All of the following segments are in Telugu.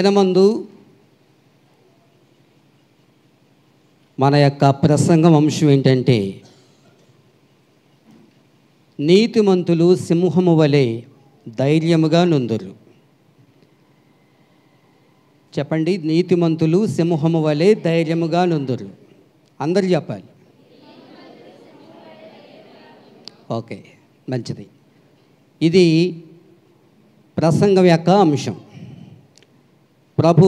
దినమందు మన యొక్క ప్రసంగం అంశం ఏంటంటే, నీతిమంతులు సింహము వలె ధైర్యముగా నుందురు. చెప్పండి, నీతిమంతులు సింహము వలె ధైర్యముగా నుందురు. అందరు చెప్పాలి. ఓకే, మంచిది. ఇది ప్రసంగం యొక్క అంశం. ప్రభు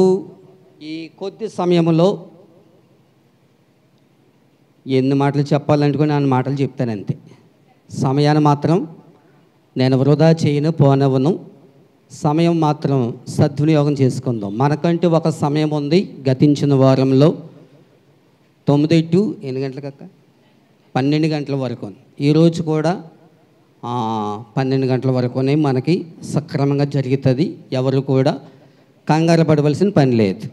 ఈ కొద్ది సమయంలో ఎన్ని మాటలు చెప్పాలనుకుని అన్ని మాటలు చెప్తానంతే. సమయాన్ని మాత్రం నేను వృధా చేయను, పోనవను. సమయం మాత్రం సద్వినియోగం చేసుకుందాం. మనకంటూ ఒక సమయం ఉంది. గతించిన వారంలో 9 to 8 గంటలకక్క 12 గంటల వరకు. ఈరోజు కూడా 12 గంటల వరకునే మనకి సక్రమంగా జరుగుతుంది. ఎవరు కూడా కంగారు పడవలసిన పని లేదు.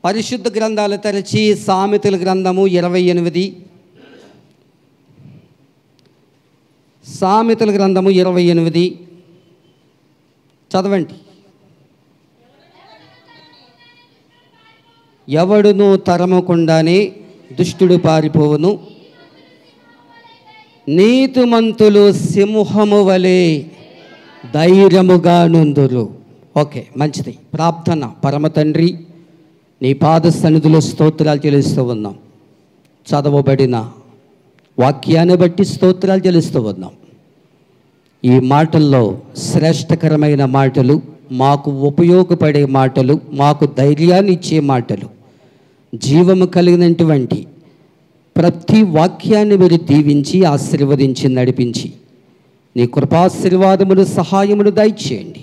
పరిశుద్ధ గ్రంథాలు తెరచి సామెతల గ్రంథము 28, సామెతల గ్రంథము 28 చదవండి. ఎవడును తరమకుండానే దుష్టుడు పారిపోవును, నీతిమంతులు సింహము వలె ధైర్యముగా నుందురు. ఓకే, మంచిది. ప్రార్థన. పరమ తండ్రి, నీ పాద సన్నిధిలో స్తోత్రాలు చెల్లిస్తూ ఉన్నాం. చదవబడిన వాక్యాన్ని బట్టి స్తోత్రాలు చెల్లిస్తూ ఉన్నాం. ఈ మాటల్లో శ్రేష్టకరమైన మాటలు, మాకు ఉపయోగపడే మాటలు, మాకు ధైర్యాన్ని ఇచ్చే మాటలు, జీవము కలిగినటువంటి ప్రతి వాక్యాన్ని మీరు దీవించి ఆశీర్వదించి నడిపించి నీ కృపాశీర్వాదములు సహాయములు దయచేయండి.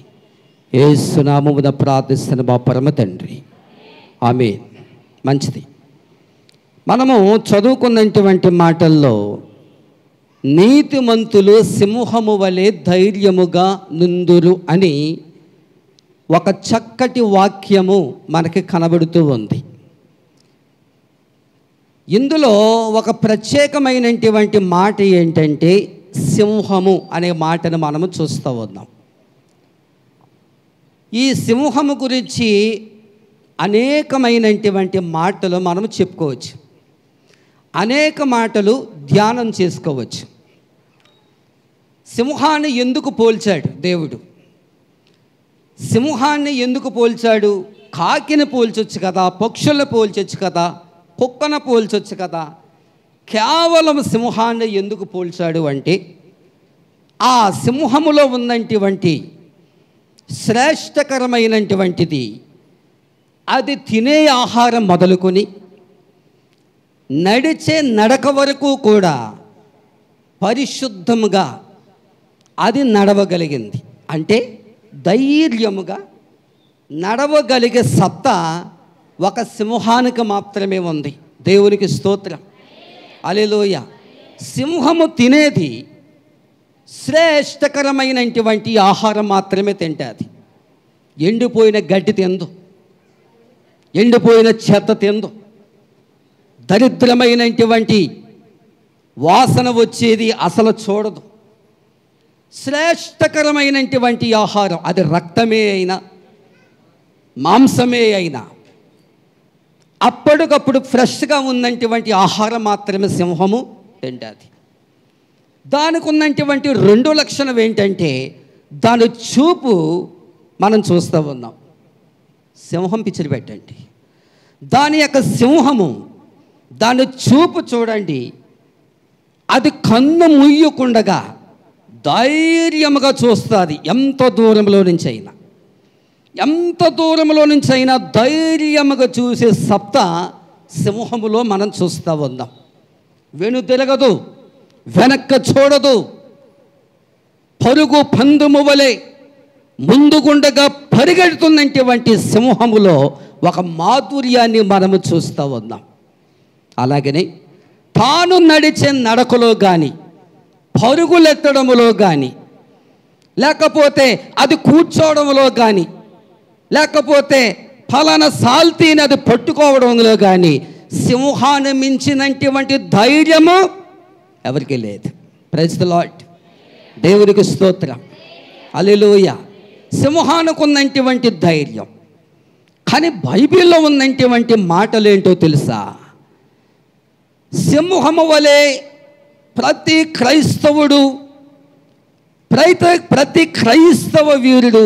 యేసు నామమున ప్రార్థిస్తున్న మా పరమ తండ్రి, ఆమేన్. మంచిది. మనము చదువుకున్నటువంటి మాటల్లో నీతిమంతులు సింహము వలె ధైర్యముగా నుందురు అని ఒక చక్కటి వాక్యము మనకి కనబడుతూ ఉంది. ఇందులో ఒక ప్రత్యేకమైనటువంటి మాట ఏంటంటే సింహము అనే మాటను మనము చూస్తూ ఉన్నాం. ఈ సింహము గురించి అనేకమైనటువంటి మాటలు మనం చెప్పుకోవచ్చు, అనేక మాటలు ధ్యానం చేసుకోవచ్చు. సింహాన్ని ఎందుకు పోల్చాడు దేవుడు? సింహాన్ని ఎందుకు పోల్చాడు? కాకిని పోల్చొచ్చు కదా, పక్షులను పోల్చొచ్చు కదా, కుక్కను పోల్చొచ్చు కదా. కేవలం సింహాన్ని ఎందుకు పోల్చాడు అంటే, ఆ సింహములో ఉన్నటువంటి శ్రేష్టకరమైనటువంటిది అది తినే ఆహారం మొదలుకొని నడిచే నడక వరకు కూడా పరిశుద్ధముగా అది నడవగలిగింది. అంటే ధైర్యముగా నడవగలిగే సత్తా ఒక సింహానికి మాత్రమే ఉంది. దేవునికి స్తోత్రం, హల్లెలూయా. సింహము తినేది శ్రేష్టకరమైనటువంటి ఆహారం మాత్రమే తింటుంది. ఎండిపోయిన గడ్డి తిందు, ఎండిపోయిన చెత్త తిందు, దరిద్రమైనటువంటి వాసన వచ్చేది అసలు చూడదు. శ్రేష్టకరమైనటువంటి ఆహారం, అది రక్తమే అయినా మాంసమే అయినా అప్పటికప్పుడు ఫ్రెష్గా ఉన్నటువంటి ఆహారం మాత్రమే సింహము తింటుంది. దానికి ఉన్నటువంటి 2 లక్షణం ఏంటంటే, దాని చూపు మనం చూస్తూ ఉన్నాం. సింహం పిచ్చిని పెట్టండి, దాని యొక్క సింహము, దాని చూపు చూడండి. అది కన్ను ముయ్యకుండగా ధైర్యముగా చూస్తుంది. ఎంత దూరంలో నుంచి అయినా, ఎంత దూరంలో నుంచి అయినా ధైర్యముగా చూసే సత్తా సింహములో మనం చూస్తూ ఉన్నాం. వెనుతిరగదు, వెనక్క చూడదు, పరుగు పందుము వలె ముందుగుండగా పరిగెడుతున్నటువంటి సింహములో ఒక మాధుర్యాన్ని మనము చూస్తూ ఉన్నాం. అలాగనే తాను నడిచే నడకలో కానీ, పరుగులెత్తడంలో కానీ, లేకపోతే అది కూర్చోవడంలో కానీ, లేకపోతే ఫలానా సాల్తీని అది పట్టుకోవడంలో కానీ సింహాన్ని మించినటువంటి ధైర్యము ఎవరికి లేదు. Praise the lord. దేవునికి స్తోత్రం. హల్లెలూయా. సింహానికి ఉన్నటువంటి ధైర్యం. కానీ బైబిల్లో ఉన్నటువంటి మాటలేంటో తెలుసా? సింహము వలె ప్రతి క్రైస్తవుడు, ప్రతి క్రైస్తవ వీరుడు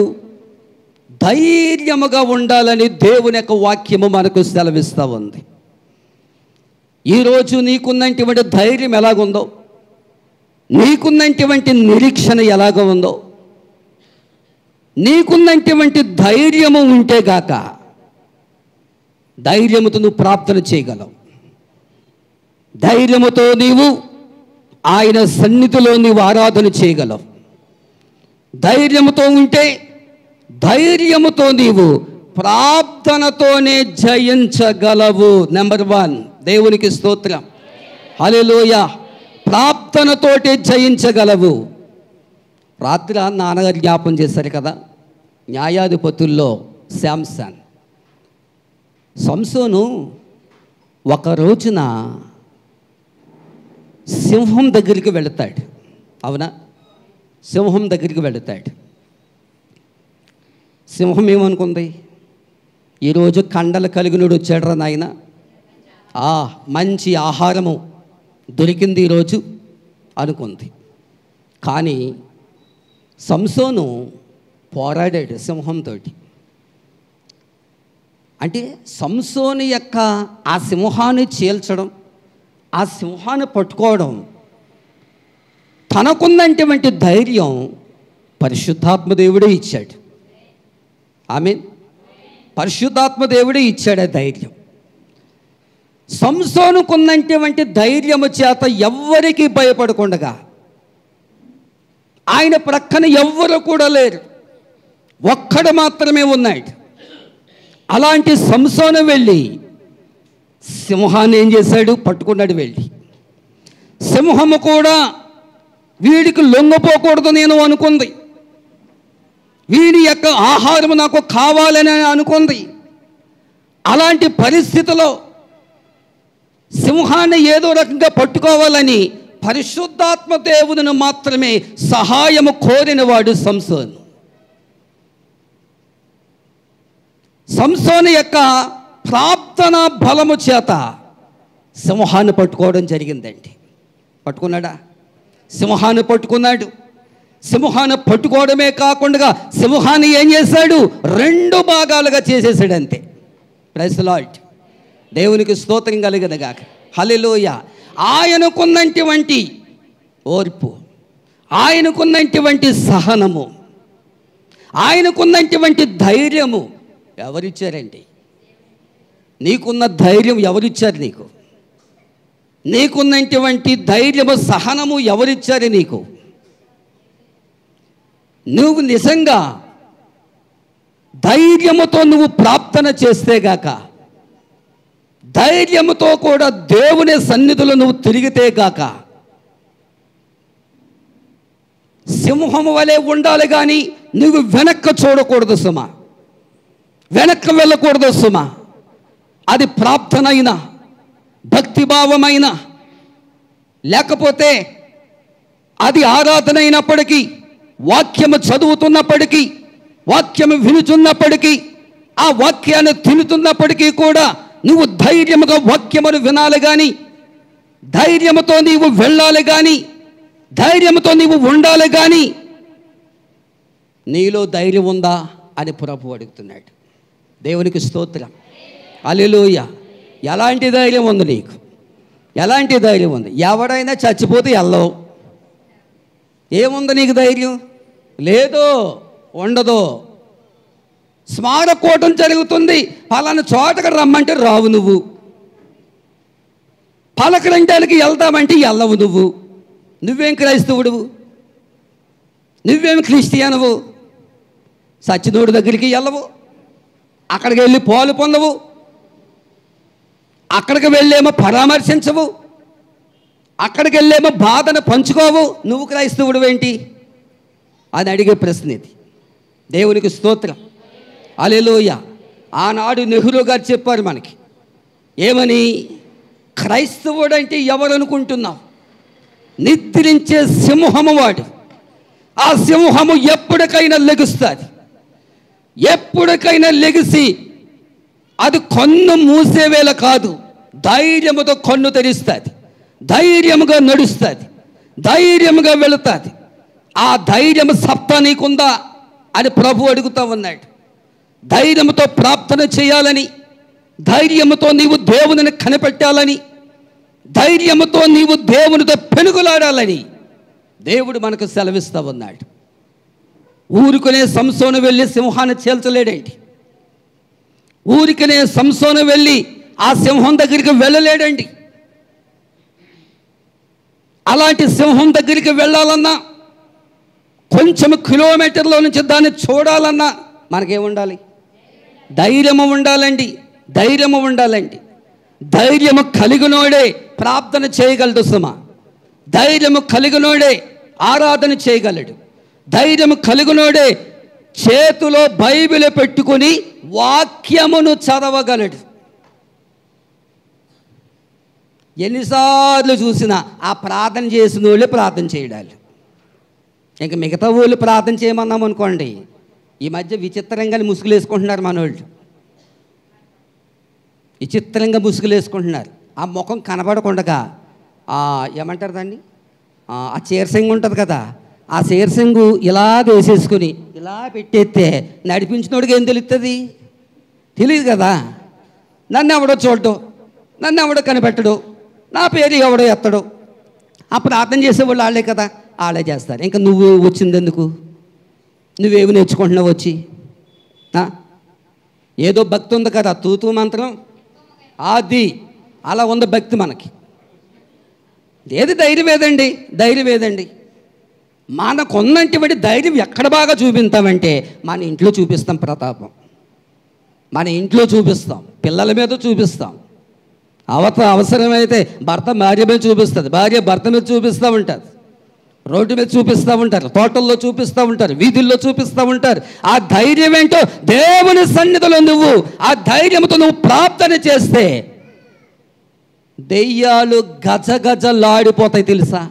ధైర్యముగా ఉండాలని దేవుని యొక్క వాక్యము మనకు సెలవిస్తూ ఉంది. ఈరోజు నీకున్నటువంటి ధైర్యం ఎలాగుందో, నీకున్నటువంటి నిరీక్షణ ఎలాగ ఉందో, నీకున్నటువంటి ధైర్యము ఉంటే గాక ధైర్యముతో నువ్వు ప్రార్థన చేయగలవు. ధైర్యముతో నీవు ఆయన సన్నిధిలో నీవు ఆరాధన చేయగలవు. ధైర్యముతో ఉంటే, ధైర్యముతో నీవు ప్రార్థనతోనే జయించగలవు. నెంబర్ 1, దేవునికి స్తోత్రం. హల్లెలూయా. ప్రార్థనతోటే జయించగలవు. రాత్రి నాన్నగారు జ్ఞాపం చేశారు కదా, న్యాయాధిపతుల్లో సంసోను ఒక రోజున సింహం దగ్గరికి వెళతాడు. అవునా? సింహం దగ్గరికి వెళతాడు. సింహం ఏమనుకుంది? ఈరోజు కండలు కలిగినోడు వచ్చాడు రా నాయన, మంచి ఆహారము దొరికింది ఈరోజు అనుకుంది. కానీ సంసోను పోరాడాడు సింహంతో. అంటే సంసోను యొక్క ఆ సింహాన్ని చీల్చడం, ఆ సింహాన్ని పట్టుకోవడం, తనకున్నటువంటి ధైర్యం పరిశుద్ధాత్మ దేవుడే ఇచ్చాడు. ఆమేన్. పరిశుద్ధాత్మ దేవుడే ఇచ్చాడు ఆ ధైర్యం. సంసోనుకున్నటువంటి ధైర్యము చేత ఎవ్వరికి భయపడకుండగా, ఆయన ప్రక్కన ఎవ్వరు కూడా లేరు, ఒక్కడు మాత్రమే ఉన్నాడు. అలాంటి సంసోను వెళ్ళి సింహాన్ని ఏం చేశాడు? పట్టుకున్నాడు. వెళ్ళి సింహము కూడా వీడికి లొంగపోకూడదు నేను అనుకుంది, వీడి యొక్క ఆహారం నాకు కావాలని అనుకుంది. అలాంటి పరిస్థితిలో సింహాన్ని ఏదో రకంగా పట్టుకోవాలని పరిశుద్ధాత్మ దేవుని మాత్రమే సహాయము కోరినవాడు సంసోను. సంసోను యొక్క ప్రార్థన బలము చేత సింహాన్ని పట్టుకోవడం జరిగిందండి. పట్టుకున్నాడా? సింహాన్ని పట్టుకున్నాడు. సింహాన్ని పట్టుకోవడమే కాకుండా సింహాన్ని ఏం చేశాడు? 2 భాగాలుగా చేసేసాడు అంతే. Praise the lord. దేవునికి స్తోత్రం కలిగను గాక. హల్లెలూయా. ఆయనకున్నటువంటి ఓర్పు, ఆయనకున్నటువంటి సహనము, ఆయనకున్నటువంటి ధైర్యము ఎవరిచ్చారండి? నీకున్న ధైర్యం ఎవరిచ్చారు నీకు? నీకున్నటువంటి ధైర్యము, సహనము ఎవరిచ్చారు నీకు? నువ్వు నిజంగా ధైర్యముతో నువ్వు ప్రార్థన చేస్తే గాక, ధైర్యముతో కూడా దేవుని సన్నిధిలో నువ్వు తిరిగితే గాక, సింహము వలె ఉండాలి. కానీ నువ్వు వెనక్కి చూడకూడదు సుమా, వెనక్కి వెళ్ళకూడదు సుమా. అది ప్రార్థన అయినా, భక్తిభావమైన, లేకపోతే అది ఆరాధన అయినప్పటికీ, వాక్యము చదువుతున్నప్పటికీ, వాక్యము వినుచున్నప్పటికీ, ఆ వాక్యాన్ని తినుతున్నప్పటికీ కూడా నువ్వు ధైర్యముగా వాక్యమును వినాలి. కానీ ధైర్యముతో నీవు వెళ్ళాలి, కానీ ధైర్యముతో నీవు ఉండాలి. కానీ నీలో ధైర్యం ఉందా అని ప్రభువు అడుగుతున్నాడు. దేవునికి స్తోత్రం. హల్లెలూయా. ఎలాంటి ధైర్యం ఉంది నీకు? ఎలాంటి ధైర్యం ఉంది? ఎవడైనా చచ్చిపోతే వెళ్ళవు. ఏముంది నీకు ధైర్యం? లేదో, ఉండదో. స్మారకోటం జరుగుతుంది, పలానా చోటకు రమ్మంటే రావు నువ్వు, పలకరింటానికి వెళ్తామంటే వెళ్ళవు నువ్వు. నువ్వేం క్రైస్తవుడువు? నువ్వేం క్రిస్టియనువు? సచ్చినోడి దగ్గరికి వెళ్ళవు, అక్కడికి వెళ్ళి పాలు పొందవు, అక్కడికి వెళ్ళేమో పరామర్శించవు. అక్కడికి వెళ్ళేమో బాధను పంచుకోవు, నువ్వు క్రైస్తవుడు ఏంటి అని అడిగే ప్రశ్న ఇది. దేవునికి స్తోత్రం, హల్లెలూయా. ఆనాడు నెహ్రూ గారు చెప్పారు మనకి ఏమని, క్రైస్తవుడు అంటే ఎవరు అనుకుంటున్నావు? నిద్రించే సింహము వాడు. ఆ సింహము ఎప్పటికైనా లెగుస్తుంది, ఎప్పటికైనా లెగిసి అది కన్ను మూసేవేళ కాదు, ధైర్యముతో కన్ను తెరుస్తుంది, ధైర్యముగా నడుస్తుంది, ధైర్యముగా వెళుతుంది. ఆ ధైర్యం సత్తా నీకుందా అని ప్రభు అడుగుతూ ఉన్నాడు. ధైర్యంతో ప్రార్థన చేయాలని, ధైర్యంతో నీవు దేవునిని కనిపెట్టాలని, ధైర్యంతో నీవు దేవునితో పెనుగులాడాలని దేవుడు మనకు సెలవిస్తూ ఉన్నాడు. ఊరికనే సంసోను వెళ్ళి సింహాన్ని చేల్చలేడేంటి? ఊరికనే సంసోను వెళ్ళి ఆ సింహం దగ్గరికి వెళ్ళలేడండి. అలాంటి సింహం దగ్గరికి వెళ్ళాలన్నా, కొంచెం కిలోమీటర్లో నుంచి దాన్ని చూడాలన్నా మనకేముండాలి? ధైర్యము ఉండాలండి, ధైర్యము ఉండాలండి. ధైర్యము కలిగినోడే ప్రార్థన చేయగలడు సుమా. ధైర్యము కలిగినోడే ఆరాధన చేయగలడు. ధైర్యము కలిగినోడే చేతిలో బైబిల్ పెట్టుకొని వాక్యమును చదవగలడు. ఎన్నిసార్లు చూసినా ఆ ప్రార్థన చేసిన వాళ్ళే ప్రార్థన చేయడాలు. ఇంకా మిగతా వాళ్ళు ప్రార్థన చేయమన్నాం అనుకోండి, ఈ మధ్య విచిత్రంగా ముసుగులు వేసుకుంటున్నారు మనోళ్ళు. విచిత్రంగా ముసుగులు వేసుకుంటున్నారు. ఆ ముఖం కనబడకుండా ఏమంటారు దాన్ని, ఆ చీరసింగు ఉంటుంది కదా, ఆ చీరసింగు ఇలా వేసేసుకుని ఇలా పెట్టేస్తే నడిపించినోడికి ఏం తెలుస్తుంది? తెలియదు కదా. నన్ను ఎవడో చూడడు, నన్ను ఎవడో కనిపెట్టడు, నా పేరు ఎవడో ఎత్తడు. ఆ ప్రార్థన చేసేవాళ్ళు వాళ్ళే కదా, వాళ్ళే చేస్తారు. ఇంకా నువ్వు వచ్చింది ఎందుకు? నువ్వేమి నేర్చుకుంటున్నావు వచ్చి? ఏదో భక్తి ఉంది కదా, తూతూ మంత్రం అది అలా ఉంది భక్తి మనకి. ఏది ధైర్యం ఏదండి? ధైర్యం ఏదండి? మనకున్నటువంటి ధైర్యం ఎక్కడ బాగా చూపిస్తామంటే మన ఇంట్లో చూపిస్తాం ప్రతాపం. మన ఇంట్లో చూపిస్తాం, పిల్లల మీద చూపిస్తాం, అవసరమైతే భర్త భార్య మీద చూపిస్తుంది, భార్య భర్త మీద చూపిస్తూ ఉంటుంది, రోడ్డు మీద చూపిస్తూ ఉంటారు, తోటల్లో చూపిస్తూ ఉంటారు, వీధుల్లో చూపిస్తూ ఉంటారు. ఆ ధైర్యం ఏంటో దేవుని సన్నిధిలో నువ్వు ఆ ధైర్యంతో నువ్వు ప్రార్థన చేస్తే దెయ్యాలు గజగజలాడిపోతాయి తెలుసా.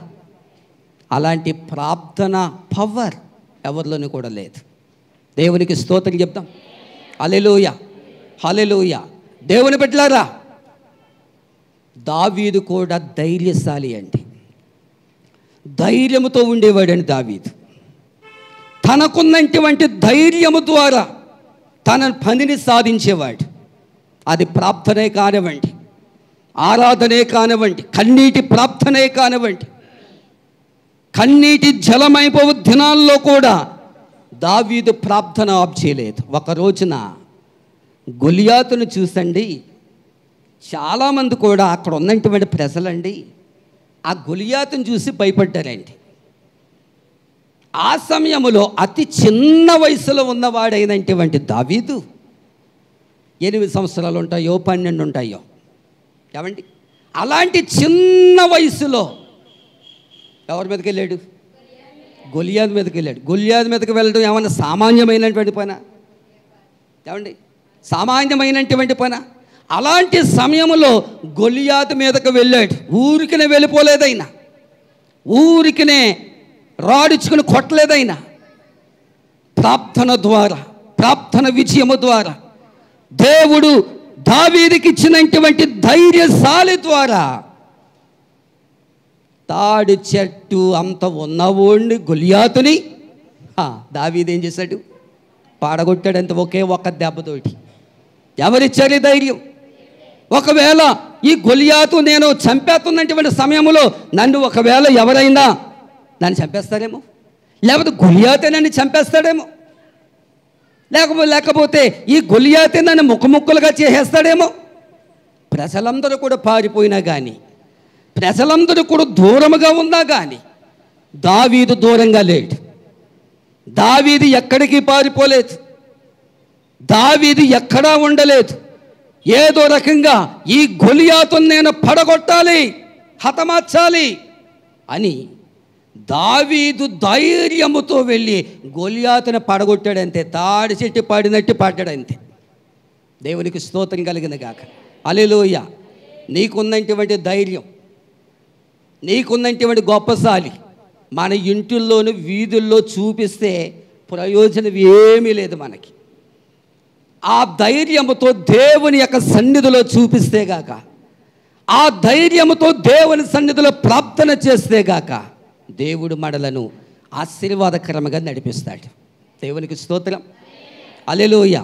అలాంటి ప్రార్థన పవర్ ఎవరిలోనూ కూడా లేదు. దేవునికి స్తోత్రం చెప్తాం. హల్లెలూయా, హల్లెలూయా. దేవుని బిడ్డలారా, దావీదు కూడా ధైర్యశాలి అండి. ధైర్యముతో ఉండేవాడండి దావీదు. తనకున్నటువంటి ధైర్యము ద్వారా తన పనిని సాధించేవాడు. అది ప్రార్థనే కానివ్వండి, ఆరాధనే కానివ్వండి, కన్నీటి ప్రార్థనే కానివ్వండి, కన్నీటి జలమైపోవు దినాల్లో కూడా దావీదు ప్రార్థన ఆఫ్ చేయలేదు. ఒక రోజున గొలియాతును చూసండి, చాలామంది కూడా అక్కడ ఉన్నటువంటి ప్రజలండి ఆ గొలియాతును చూసి భయపడ్డారండి. ఆ సమయంలో అతి చిన్న వయసులో ఉన్నవాడైనటువంటి దావీదు 8 సంవత్సరాలు ఉంటాయో 12 ఉంటాయో ఏమండి, అలాంటి చిన్న వయసులో ఎవరి మీదకి వెళ్ళాడు? గొలియాతు మీదకి వెళ్ళాడు. గొలియాతు మీదకి వెళ్ళడం ఏమన్నా సామాన్యమైనటువంటి పనా? ఏమండి, సామాన్యమైనటువంటి పనా? అలాంటి సమయంలో గొలియాతు మీదకి వెళ్ళాడు. ఊరికినే వెళ్ళిపోలేదైనా, ఊరికినే రాడిచుకుని కొట్టలేదైనా. ప్రార్థన ద్వారా, ప్రార్థన విజయము ద్వారా, దేవుడు దావీదుకి ఇచ్చినటువంటి ధైర్యశాలి ద్వారా తాడి చెట్టు అంత ఉన్నవాడిని గొలియాతుని దావీదు ఏం చేశాడు? పాడగొట్టాడు. అంత ఒకే ఒక్క దెబ్బతోటి. ఎవరిచ్చారు ధైర్యం? ఒకవేళ ఈ గొలియాతు నేను చంపేస్తున్నటువంటి సమయంలో నన్ను ఒకవేళ ఎవరైనా నన్ను చంపేస్తాడేమో, లేకపోతే గొలియాతే నన్ను చంపేస్తాడేమో, లేకపోతే ఈ గొలియాతే నన్ను ముక్కముక్కలుగా చేసేస్తాడేమో. ప్రజలందరూ కూడా పారిపోయినా కానీ, ప్రజలందరూ కూడా దూరముగా ఉన్నా కానీ దావీదు దూరంగా లేడు. దావీదు ఎక్కడికి పారిపోలేదు, దావీదు ఎక్కడా ఉండలేదు. ఏదో రకంగా ఈ గొలియాతును నేను పడగొట్టాలి, హతమార్చాలి అని దావీదు ధైర్యముతో వెళ్ళి గొలియాతును పడగొట్టాడంతే. తాడి చెట్టు పడినట్టు పడ్డాడంతే. దేవునికి స్తోత్రం కలిగింది గాక. హల్లెలూయా. నీకున్నటువంటి ధైర్యం, నీకున్నటువంటి గొప్పసాలి మన ఇంటిల్లోనూ వీధుల్లో చూపిస్తే ప్రయోజనం ఏమీ లేదు మనకి. ఆ ధైర్యముతో దేవుని యొక్క సన్నిధిలో చూపిస్తే గాక, ఆ ధైర్యముతో దేవుని సన్నిధిలో ప్రార్థన చేస్తే గాక దేవుడు మనలను ఆశీర్వాదకరంగా నడిపిస్తాడు. దేవునికి స్తోత్రం. హల్లెలూయా.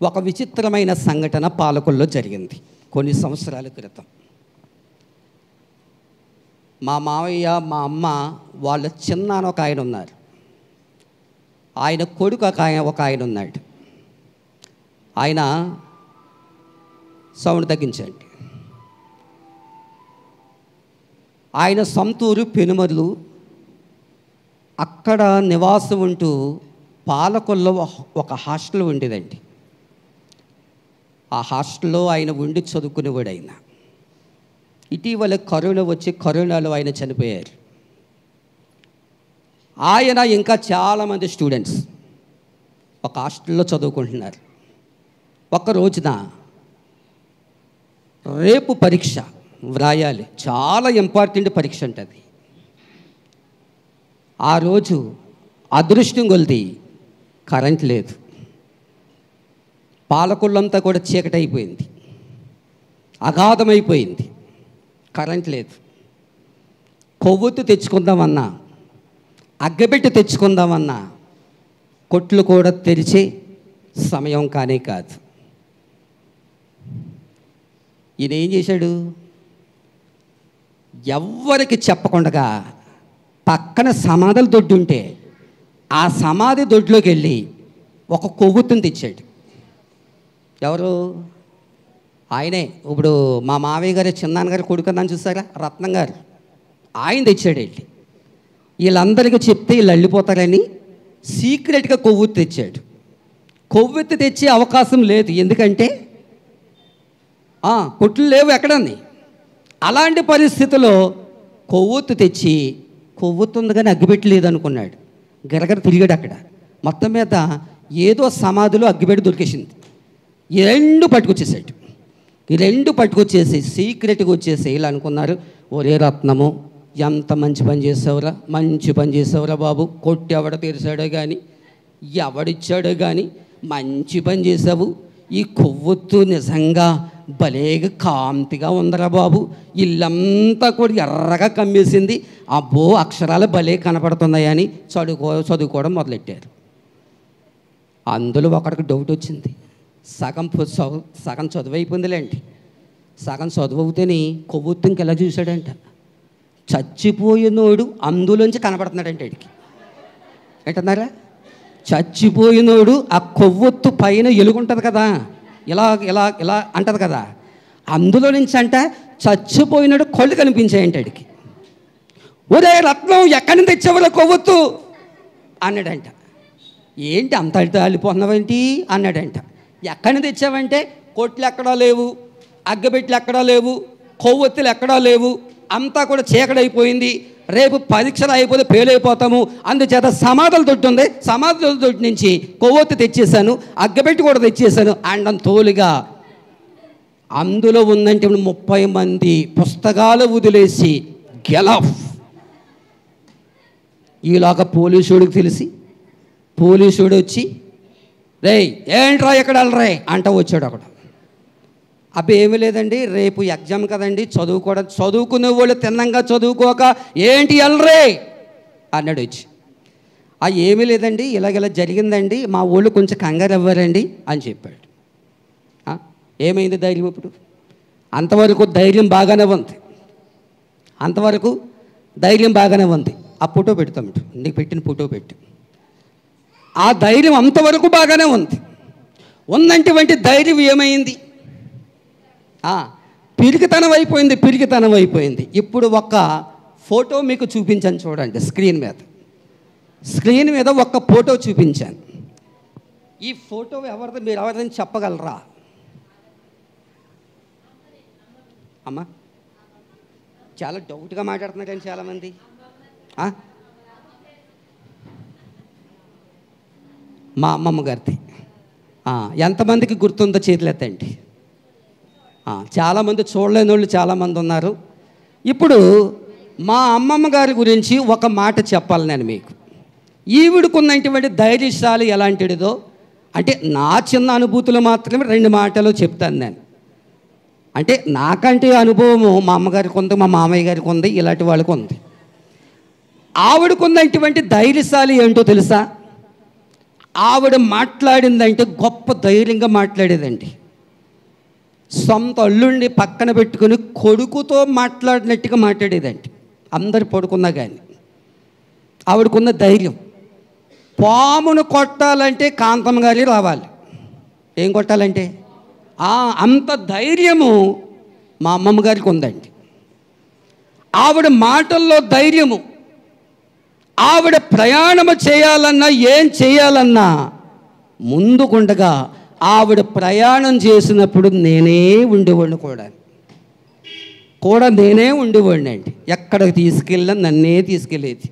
ఒక విచిత్రమైన సంఘటన పాలకుల్లో జరిగింది కొన్ని సంవత్సరాల క్రితం. మా మావయ్య, మా అమ్మ వాళ్ళ చిన్నాన్న ఒక ఆయన ఉన్నారు. ఆయన కొడుకు ఒక ఆయన ఉన్నాడు. ఆయన సౌండ్ తగ్గించండి. ఆయన సొంతూరు పెనుమర్లు. అక్కడ నివాసం ఉంటూ పాలకొల్లో ఒక హాస్టల్ ఉండేదండి. ఆ హాస్టల్లో ఆయన ఉండి చదువుకునేవాడు. ఆయన ఇటీవల కరోనా వచ్చి కరోనాలో ఆయన చనిపోయారు. ఆయన ఇంకా చాలామంది స్టూడెంట్స్ ఒక హాస్టల్లో చదువుకుంటున్నారు. ఒక రోజున రేపు పరీక్ష వ్రాయాలి, చాలా ఇంపార్టెంట్ పరీక్ష ఉంటుంది. ఆ రోజు అదృష్టం కొలిది కరెంట్ లేదు. పాలకొల్లంతా కూడా చీకటి అయిపోయింది, అగాధమైపోయింది, కరెంట్ లేదు. కొవ్వొత్తు తెచ్చుకుందామన్నా, అగ్గబెట్టి తెచ్చుకుందామన్నా కొట్లు కూడా తెరిచే సమయం కానే కాదు. ఈయన ఏం చేశాడు? ఎవ్వరికి చెప్పకుండా పక్కన సమాధుల దొడ్డు ఉంటే ఆ సమాధి దొడ్లోకి వెళ్ళి ఒక కొవ్వొత్తుని తెచ్చాడు. ఎవరు? ఆయనే. ఇప్పుడు మా మావయ్య గారు చిన్నాన్నగారు కొడుకు అని చూసారా, రత్నం గారు, ఆయన తెచ్చాడు. వెళ్ళి వీళ్ళందరికీ చెప్తే వీళ్ళు వెళ్ళిపోతారని సీక్రెట్గా కొవ్వొత్తి తెచ్చాడు. కొవ్వొత్తి తెచ్చే అవకాశం లేదు, ఎందుకంటే కొట్లు లేవు ఎక్కడని. అలాంటి పరిస్థితిలో కొవ్వొత్తి తెచ్చి, కొవ్వొత్తి ఉంది కానీ అగ్గిపెట్టలేదు అనుకున్నాడు. గరగర తిరిగాడు అక్కడ. మొత్తం మీద ఏదో సమాధిలో అగ్గిపెట్టి దొరికేసింది. ఈ రెండు పట్టుకొచ్చేసాడు. ఈ రెండు పట్టుకొచ్చేసి సీక్రెట్గా వచ్చేసి ఇలా అనుకున్నారు, ఒరే రత్నము ఎంత మంచి పని చేసావురా, మంచి పని చేసావురా బాబు, కొట్టి ఎవడ తెరిచాడో కానీ ఎవడిచ్చాడో కానీ మంచి పని చేసావు. ఈ కొవ్వొత్తు నిజంగా భలేగా కాంతిగా ఉందరా బాబు, ఇల్లంతా కూడా ఎర్రగా కమ్మేసింది, అబ్బో అక్షరాలు భలే కనపడుతున్నాయని చదువుకోవడం మొదలెట్టారు. అందులో ఒకడికి డౌట్ వచ్చింది. సగం చదువు అయిపోయిందిలేండి. సగం చదువు అవుతేనే కొవ్వొత్తు ఇంకెలా చూశాడంట, చచ్చిపోయినోడు అందులోంచి కనపడుతున్నాడంట వాడికి. ఏంటన్నారా? చచ్చిపోయినోడు ఆ కొవ్వొత్తు పైన ఎలుగుంటుంది కదా, ఇలా ఇలా ఇలా అంటది కదా, అందులో నుంచి అంట చచ్చిపోయినాడు కళ్ళు కనిపించాయంట వాడికి. ఒరే రత్నం ఎక్కడి నుంచి తెచ్చావురా కొవ్వొత్తు అన్నాడంట. ఏంటి అంత అల్లిపోతున్నావేంటి అన్నాడంట. ఎక్కడి నుంచి తెచ్చావంటే కొట్లు ఎక్కడా లేవు, అగ్గబెట్లు ఎక్కడా లేవు, కొవ్వొత్తులు ఎక్కడా లేవు, అంతా కూడా చీకడైపోయింది, రేపు పరీక్షలు అయిపోతే ఫెయిల్ అయిపోతాము, అందుచేత సమాధుల దొడ్డు ఉంది, సమాధుల దొడ్డు నుంచి కొవ్వొత్తి తెచ్చేసాను, అగ్గబెట్టి కూడా తెచ్చేసాను అండం తోలుగా. అందులో ఉందంటే 30 మంది పుస్తకాలు వదిలేసి గెలఫ్. ఈలాగా పోలీసుడికి తెలిసి పోలీసుడు వచ్చి, రేయ్ ఏంట్రా ఎక్కడ వెళ్ళరే అంట వచ్చాడు అక్కడ. అబ్బా ఏమీ లేదండి, రేపు ఎగ్జామ్ కదండి, చదువుకునే వాళ్ళు తిన్నంగా చదువుకోక ఏంటి వెళ్ళరే అన్నాడు వచ్చి. ఏమీ లేదండి, ఇలాగ జరిగిందండి, మా వాళ్ళు కొంచెం కంగారు అవ్వారండి అని చెప్పాడు. ఏమైంది ధైర్యం ఇప్పుడు? అంతవరకు ధైర్యం బాగానే ఉంది, అంతవరకు ధైర్యం బాగానే ఉంది. ఆ ఫోటో పెడతాం, నీకు పెట్టిన ఫోటో పెట్టి. ఆ ధైర్యం అంతవరకు బాగానే ఉంది. ఉన్నటువంటి ధైర్యం ఏమైంది? పిరికితనం అయిపోయింది. ఇప్పుడు ఒక ఫోటో మీకు చూపించాను చూడండి, స్క్రీన్ మీద ఒక ఫోటో చూపించాను. ఈ ఫోటో ఎవరిది, మీరు ఎవరిదని చెప్పగలరా? అమ్మ చాలా డౌట్గా మాట్లాడుతున్నారండి చాలామంది. మా అమ్మమ్మ గారిది. ఎంతమందికి గుర్తుందో చేతులు ఎత్తండి. చాలామంది చూడలేని వాళ్ళు చాలామంది ఉన్నారు. ఇప్పుడు మా అమ్మమ్మ గారి గురించి ఒక మాట చెప్పాలి నేను మీకు. ఈవిడకున్నటువంటి ధైర్యశాలి ఎలాంటిదో అంటే నా చిన్న అనుభూతులు మాత్రమే 2 మాటలు చెప్తాను నేను. అంటే నాకంటే అనుభవము మా అమ్మగారికి ఉంది, మా మామయ్య గారికి ఉంది, ఇలాంటి వాళ్ళకి ఉంది. ఆవిడకున్నటువంటి ధైర్యశాలి ఏంటో తెలుసా? ఆవిడ మాట్లాడిందంటే గొప్ప ధైర్యంగా మాట్లాడేదండి. సొంత అల్లుడిని పక్కన పెట్టుకుని కొడుకుతో మాట్లాడినట్టుగా మాట్లాడేదండి. అందరు పడుకున్నా కానీ ఆవిడకున్న ధైర్యం. పామును కొట్టాలంటే కాంతమ్మ గారి రావాలి. ఏం కొట్టాలంటే అంత ధైర్యము మా అమ్మమ్మ గారికి ఉందండి. ఆవిడ మాటల్లో ధైర్యము. ఆవిడ ప్రయాణము చేయాలన్నా ఏం చేయాలన్నా ముందుకుండగా ఆవిడ ప్రయాణం చేసినప్పుడు నేనే ఉండేవాడిని కూడా నేనే ఉండేవాడిని అండి. ఎక్కడికి తీసుకెళ్ళినా నన్నే తీసుకెళ్ళేది.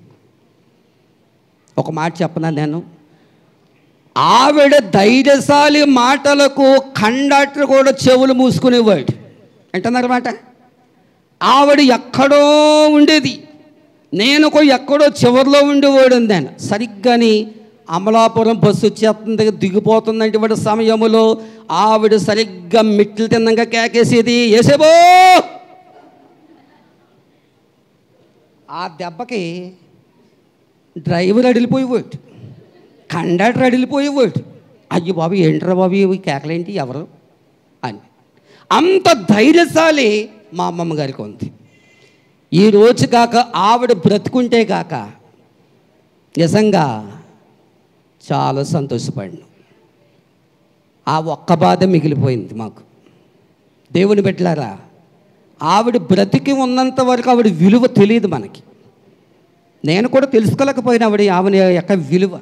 ఒక మాట చెప్పనా నేను, ఆవిడ ధైర్యశాలి మాటలకు కండక్టర్ కూడా చెవులు మూసుకునేవాడు. అంటున్నారన్నమాట. ఆవిడ ఎక్కడో ఉండేది, నేను ఎక్కడో చివరిలో ఉండేవాడు. నేను సరిగ్గాని అమలాపురం బస్సు వచ్చేస్తుంది, దిగిపోతుందంటే వాడి సమయంలో ఆవిడ సరిగ్గా మెట్లు తిన్నంగా కేకేసేది, ఏసేబో. ఆ దెబ్బకి డ్రైవర్ అడిలిపోయేవాడు, కండక్టర్ అడిలిపోయేవాడు. అయ్యో బాబు ఏంట్రా బాబు ఇవి కేకలేంటి ఎవరు అని. అంత ధైర్యశాలి మా అమ్మమ్మ గారికి ఉంది. ఈరోజు కాక ఆవిడ బ్రతుకుంటే కాక నిజంగా చాలా సంతోషపడినాం. ఆ ఒక్క బాధ మిగిలిపోయింది మాకు. దేవుని బిడ్డలారా, ఆవిడ బ్రతికి ఉన్నంత వరకు ఆవిడ విలువ తెలియదు మనకి. నేను కూడా తెలుసుకోలేకపోయినా ఆవిడ యొక్క విలువ.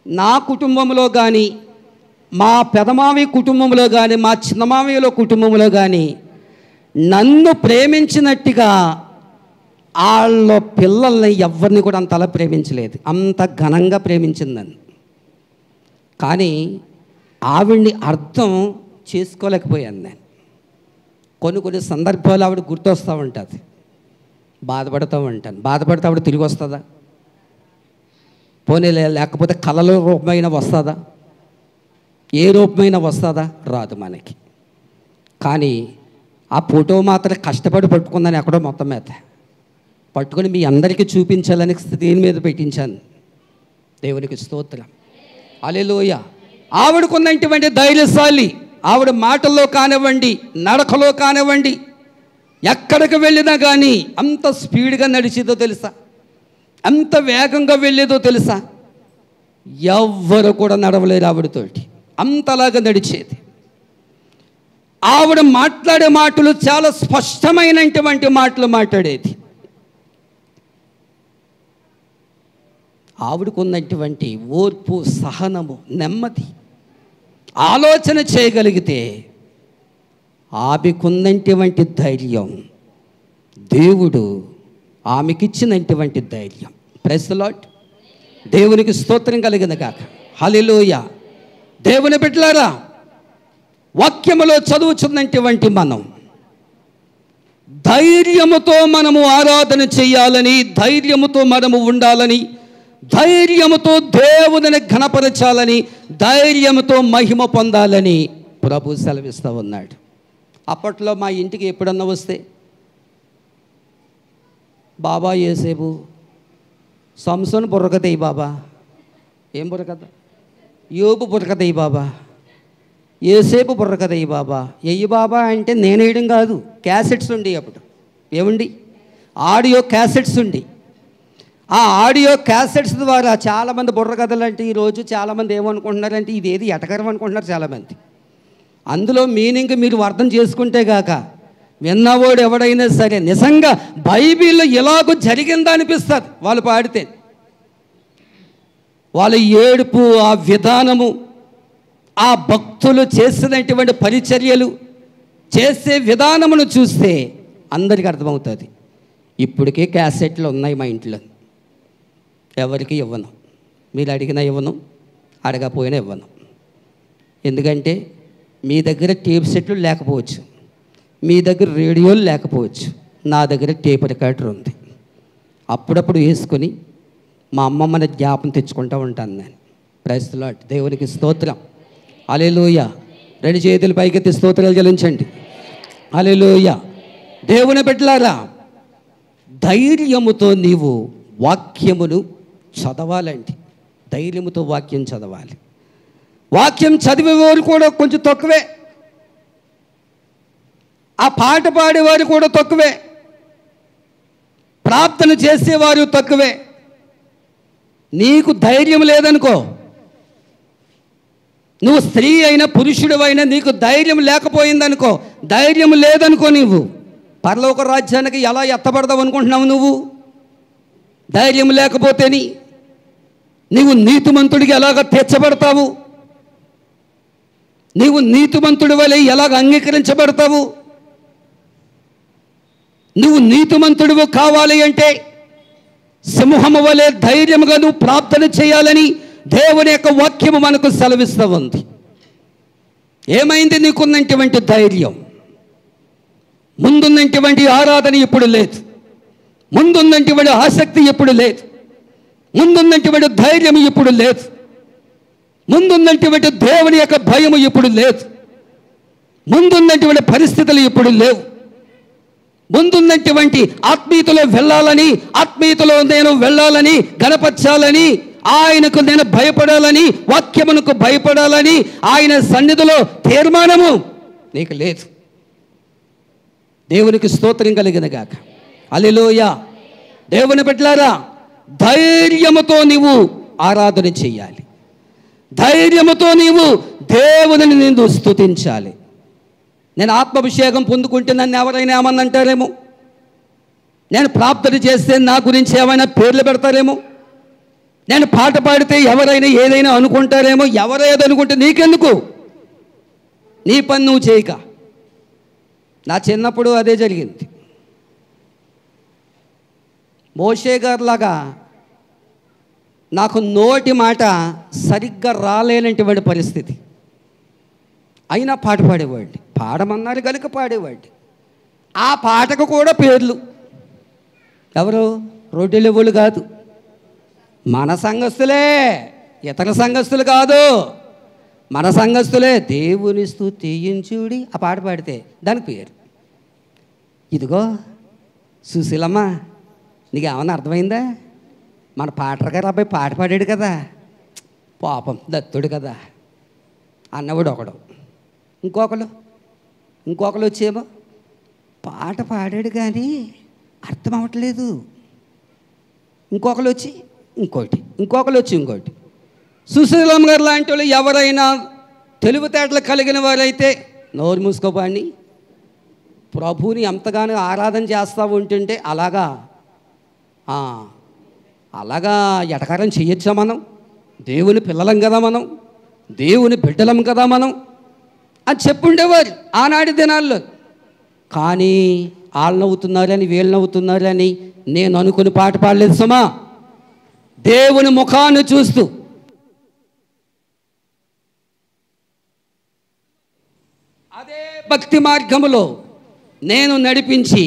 నా కుటుంబంలో కానీ, మా పెదమామి కుటుంబంలో కానీ, మా చిన్నమామయ్యలో కుటుంబంలో కానీ నన్ను ప్రేమించినట్టుగా వాళ్ళ పిల్లల్ని ఎవరిని కూడా అంతలా ప్రేమించలేదు. అంత ఘనంగా ప్రేమించింది నన్ను. కానీ ఆవిడ్ని అర్థం చేసుకోలేకపోయాను నేను. కొన్ని సందర్భాలు ఆవిడ గుర్తొస్తూ ఉంటుంది, బాధపడుతూ ఉంటాను. బాధపడితే ఆవిడ తిరిగి వస్తుందా? పోనీ లేకపోతే కళల రూపమైన వస్తుందా? ఏ రూపమైన వస్తుందా? రాదు మనకి. కానీ ఆ ఫోటో మాత్రం కష్టపడి పట్టుకుందని ఎక్కడో మొత్తం మీద పట్టుకొని మీ అందరికీ చూపించాలని దీని మీద పెట్టించాను. దేవునికి స్తోత్రం, హల్లెలూయా. ఆవిడకున్నటువంటి ధైర్యశాలి. ఆవిడ మాటల్లో కానివ్వండి, నడకలో కానివ్వండి, ఎక్కడికి వెళ్ళినా కానీ అంత స్పీడ్గా నడిచేదో తెలుసా, అంత వేగంగా వెళ్ళేదో తెలుసా. ఎవ్వరు కూడా నడవలేరు ఆవిడతోటి, అంతలాగా నడిచేది. ఆవిడ మాట్లాడే మాటలు చాలా స్పష్టమైనటువంటి మాటలు మాట్లాడేది. ఆవిడకున్నటువంటి ఓర్పు, సహనము, నెమ్మది, ఆలోచన చేయగలిగితే ఆమెకున్నటువంటి ధైర్యం దేవుడు ఆమెకిచ్చినటువంటి ధైర్యం. Praise the lord. దేవునికి స్తోత్రం కలిగింది కాక. హల్లెలూయా. దేవుని బిడ్డలారా, వాక్యములో చదువుచున్నటువంటి మనం ధైర్యముతో మనము ఆరాధన చేయాలని, ధైర్యముతో మనము ఉండాలని, ధైర్యముతో దేవుని ఘనపరచాలని, ధైర్యముతో మహిమ పొందాలని ప్రభు సెలవిస్తూ ఉన్నాడు. అప్పట్లో మా ఇంటికి ఎప్పుడన్నా వస్తే బాబా ఏసేపు సంసోను బుర్రకథయి బాబా, ఏం బుర్రకథ? యోబు బుర్రకథయి బాబా, ఏసేపు బుర్రకథయి బాబా. ఎయ్యి బాబా అంటే నేను వేయడం కాదు, క్యాసెట్స్ ఉండి అప్పుడు. ఏముండి? ఆడియో క్యాసెట్స్ ఉండి. ఆ ఆడియో క్యాసెట్స్ ద్వారా చాలామంది బుర్రకథలు అంటే ఈరోజు చాలామంది ఏమనుకుంటున్నారంటే ఇదేది ఎటకరం అనుకుంటున్నారు చాలామంది. అందులో మీనింగ్ మీరు అర్థం చేసుకుంటే గాక విన్నవాడు ఎవడైనా సరే నిజంగా బైబిల్లో ఎలాగో జరిగిందా అనిపిస్తుంది వాళ్ళు పాడితే. వాళ్ళ ఏడుపు, ఆ విధానము, ఆ భక్తులు చేసినటువంటి పరిచర్యలు, చేసే విధానమును చూస్తే అందరికీ అర్థమవుతుంది. ఇప్పటికే క్యాసెట్లు ఉన్నాయి మా ఇంట్లో, ఎవరికి ఇవ్వను. మీరు అడిగినా ఇవ్వను, అడగపోయినా ఇవ్వను. ఎందుకంటే మీ దగ్గర టేప్ సెట్లు లేకపోవచ్చు, మీ దగ్గర రేడియోలు లేకపోవచ్చు, నా దగ్గర టేప్ రికార్డర్ ఉంది. అప్పుడప్పుడు వేసుకొని మా అమ్మమ్మని జ్ఞాపం తెచ్చుకుంటూ ఉంటాను నేను. Praise the lord. దేవునికి స్తోత్రం. హల్లెలూయా. 2 చేతులు పైకెత్తి స్తోత్రాలు చెల్లించండి. హల్లెలూయా. దేవుని బిడ్డలారా, ధైర్యముతో నీవు వాక్యమును చదవాలండి. ధైర్యముతో వాక్యం చదవాలి. వాక్యం చదివేవారు కూడా కొంచెం తక్కువే, ఆ పాట పాడేవారు కూడా తక్కువే, ప్రార్థన చేసేవారు తక్కువే. నీకు ధైర్యం లేదనుకో, నువ్వు స్త్రీ అయినా పురుషుడివైనా నీకు ధైర్యం లేకపోయిందనుకో, ధైర్యం లేదనుకో, నువ్వు పరలోక రాజ్యానికి ఎలా ఎత్తబడదావు అనుకుంటున్నావు? నువ్వు ధైర్యం లేకపోతేని నీవు నీతిమంతుడికి ఎలాగ తీర్చబడతావు? నీవు నీతిమంతుడి వలె ఎలాగ అంగీకరించబడతావు? నువ్వు నీతిమంతుడివి కావాలి అంటే సింహము వలె ధైర్యముగా నువ్వు ప్రార్థన చేయాలని దేవుని యొక్క వాక్యము మనకు సెలవిస్తూ ఉంది. ఏమైంది నీకున్నటువంటి ధైర్యం? ముందున్నటువంటి ఆరాధన ఇప్పుడు లేదు, ముందున్నటువంటి ఆసక్తి ఇప్పుడు లేదు, ముందున్నటువంటి ధైర్యం ఇప్పుడు లేదు, ముందున్నటువంటి దేవుని యొక్క భయము ఇప్పుడు లేదు, ముందున్నటువంటి పరిస్థితులు ఇప్పుడు లేవు. ముందున్నటువంటి ఆత్మీయతలో వెళ్ళాలని, ఆత్మీయతలో నేను వెళ్ళాలని, గణపరచాలని, ఆయనకు నేను భయపడాలని, వాక్యమునకు భయపడాలని ఆయన సన్నిధిలో తీర్మానము నీకు లేదు. దేవునికి స్తోత్రం కలిగిన గాక. హల్లెలూయా. దేవుని బిడ్డలారా, ధైర్యముతో నీవు ఆరాధన చెయ్యాలి. ధైర్యముతో నీవు దేవుని నిన్ను స్తుతించాలి. నేను ఆత్మాభిషేకం పొందుకుంటే నన్ను ఎవరైనా ఏమన్నా అంటారేమో, నేను ప్రార్థన చేస్తే నా గురించి ఏమైనా పేర్లు పెడతారేమో, నేను పాట పాడితే ఎవరైనా ఏదైనా అనుకుంటారేమో. ఎవరేదో అనుకుంటే నీకెందుకు? నీ పని నువ్వు చేయక. నా చిన్నప్పుడు అదే జరిగింది. మోషే గారిలాగా నాకు నోటి మాట సరిగ్గా రాలేనటువంటి పరిస్థితి, అయినా పాట పాడేవాడిని. పాడమన్నారు కనుక పాడేవాడిని. ఆ పాటకు కూడా పేర్లు ఎవరు? రొట్టెలెవ్వలు కాదు, మన సంఘస్థులే, ఇతర సంఘస్థులు కాదు, మన సంఘస్థులే. దేవుని స్తుతించుడి ఆ పాట పాడితే దానికి పేరు. ఇదిగో సుశీలమ్మ, నీకు ఏమన్నా అర్థమైందా? మన పాటర్ గారు అబ్బాయి పాట పాడాడు కదా, పాపం దత్తుడు కదా అన్నవాడు ఒకడు. ఇంకొకరు వచ్చేమో పాట పాడాడు కానీ అర్థం అవ్వట్లేదు. ఇంకొకరు వచ్చి ఇంకోటి. సుశీలమ్మ గారు లాంటి వాళ్ళు ఎవరైనా తెలివితేటలు కలిగిన వారైతే నోరు మూసుకోపాడిని ప్రభువుని ఎంతగానో ఆరాధన చేస్తూ ఉంటుంటే అలాగా ఎటకారం చేయొచ్చా? మనం దేవుని పిల్లలం కదా, మనం దేవుని బిడ్డలం కదా మనం అని చెప్పుండేవారు ఆనాటి దినాల్లో. కానీ వాళ్ళు నవ్వుతున్నారని వీళ్ళు నవ్వుతున్నారని నేను అనుకుని పాట పాడలేదు సుమా. దేవుని ముఖాన్ని చూస్తూ అదే భక్తి మార్గములో నేను నడిపించి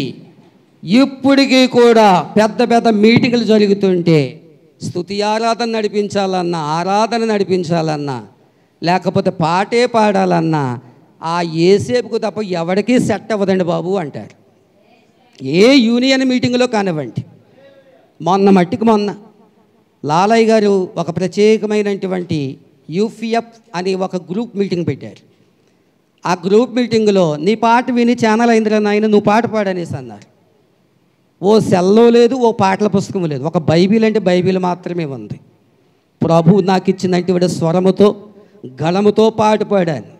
ఇప్పటికీ కూడా పెద్ద పెద్ద మీటింగులు జరుగుతుంటే స్తుతి ఆరాధన నడిపించాలన్నా లేకపోతే పాటే పాడాలన్నా ఆ ఏసేపుకు తప్ప ఎవరికీ సెట్ అవ్వదండి బాబు అంటారు. ఏ యూనియన్ మీటింగ్లో కానివ్వండి. మొన్న లాలయ్య గారు ఒక ప్రత్యేకమైనటువంటి యూఫీఎఫ్ అని ఒక గ్రూప్ మీటింగ్ పెట్టారు. ఆ గ్రూప్ మీటింగ్లో నీ పాట విని ఛానల్ అయిందిరా నాయన, నువ్వు పాట పాడనేసి అన్నారు. ఓ సెల్లో లేదు, ఓ పాటల పుస్తకం లేదు, ఒక బైబిల్ అంటే బైబిల్ మాత్రమే ఉంది. ప్రభు నాకు ఇచ్చినటువంటి స్వరముతో గళముతో పాట పాడాను.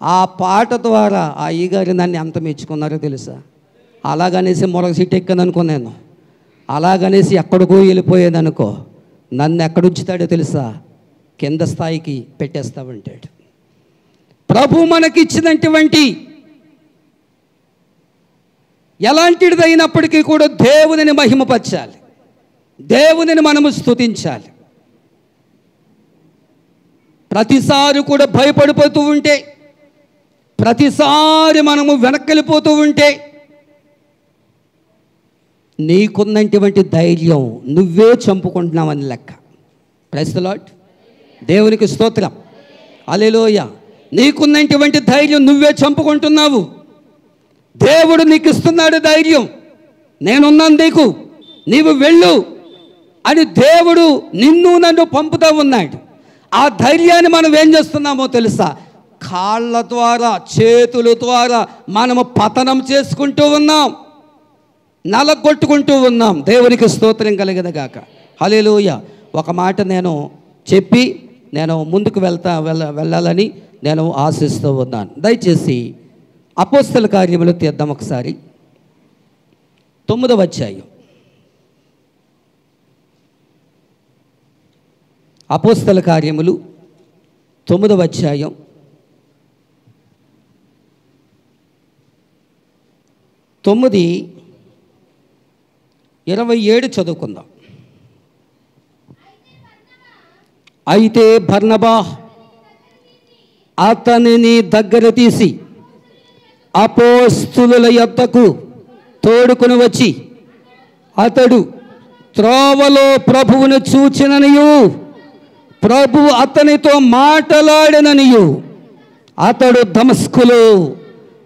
ఆ పాట ద్వారా ఆ అయ్యగారు నన్ను ఎంత మెచ్చుకున్నారో తెలుసా? అలాగనేసి మరొక సీట్ ఎక్కాను అనుకున్నాను, అలాగనేసి ఎక్కడికో వెళ్ళిపోయేదనుకో, నన్ను ఎక్కడుంచుతాడో తెలుసా? కింద స్థాయికి పెట్టేస్తామంటాడు. ప్రభు మనకిచ్చినటువంటి ఎలాంటిదైనప్పటికీ కూడా దేవునిని మహిమపరచాలి, దేవునిని మనము స్తుతించాలి. ప్రతిసారి కూడా భయపడిపోతూ ఉంటే, ప్రతిసారి మనము వెనక్కిపోతూ ఉంటే, నీకున్నటువంటి ధైర్యం నువ్వే చంపుకుంటున్నావని లెక్క. Praise the lord. దేవునికి స్తోత్రం. హల్లెలూయా. నీకున్నటువంటి ధైర్యం నువ్వే చంపుకుంటున్నావు. దేవుడు నీకు ఇస్తున్నాడు ధైర్యం. నేనున్నాను నీకు, నీవు వెళ్ళు అని దేవుడు నిన్ను నన్ను పంపుతూ ఉన్నాడు. ఆ ధైర్యాన్ని మనం ఏం చేస్తున్నామో తెలుసా? కాళ్ళ ద్వారా, చేతుల ద్వారా మనము పతనం చేసుకుంటూ ఉన్నాం, నలగొట్టుకుంటూ ఉన్నాం. దేవునికి స్తోత్రం కలుగునుగాక. హల్లెలూయా. ఒక మాట నేను చెప్పి నేను ముందుకు వెళ్ళాలని నేను ఆశిస్తూ ఉన్నాను. దయచేసి అపోస్తల కార్యములు తీద్దాం ఒకసారి. 9వ అధ్యాయం. అపోస్తల కార్యములు 9వ అధ్యాయం 9:27 చదువుకుందాం. అయితే బర్నబా అతనిని దగ్గర తీసి అపోస్తుల యొద్దకు తోడుకుని వచ్చి, అతడు త్రోవలో ప్రభువును చూచిననియు ప్రభువు అతనితో మాటలాడిననియు అతడు దమస్కులో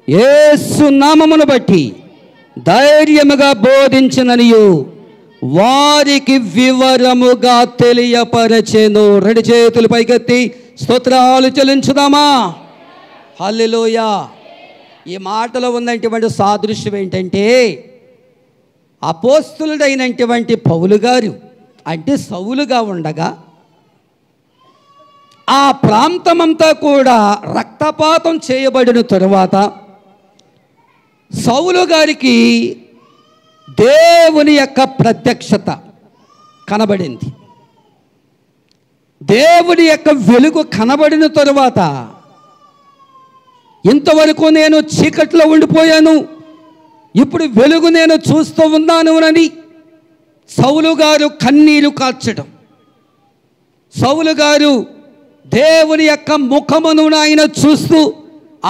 యేసు నామమును బట్టి ధైర్యముగా బోధించిననియు వారికి వివరముగా తెలియపరచెను. రెండు చేతులు పైకెత్తి స్తోత్రాలు చెల్లించుదామా? హల్లెలూయా. ఈ మాటలో ఉన్నటువంటి సాదృశ్యం ఏంటంటే, అపోస్తులుడైనటువంటి పౌలు గారు అంటే సౌలుగా ఉండగా ఆ ప్రాంతమంతా కూడా రక్తపాతం చేయబడిన తరువాత సౌలు గారికి దేవుని యొక్క ప్రత్యక్షత కనబడింది. దేవుని యొక్క వెలుగు కనబడిన తరువాత, ఇంతవరకు నేను చీకట్లో ఉండిపోయాను, ఇప్పుడు వెలుగు నేను చూస్తూ ఉన్నాను అని సౌలు గారు కన్నీరు కార్చడం, సౌలు గారు దేవుని యొక్క ముఖమును ఆయన చూస్తూ,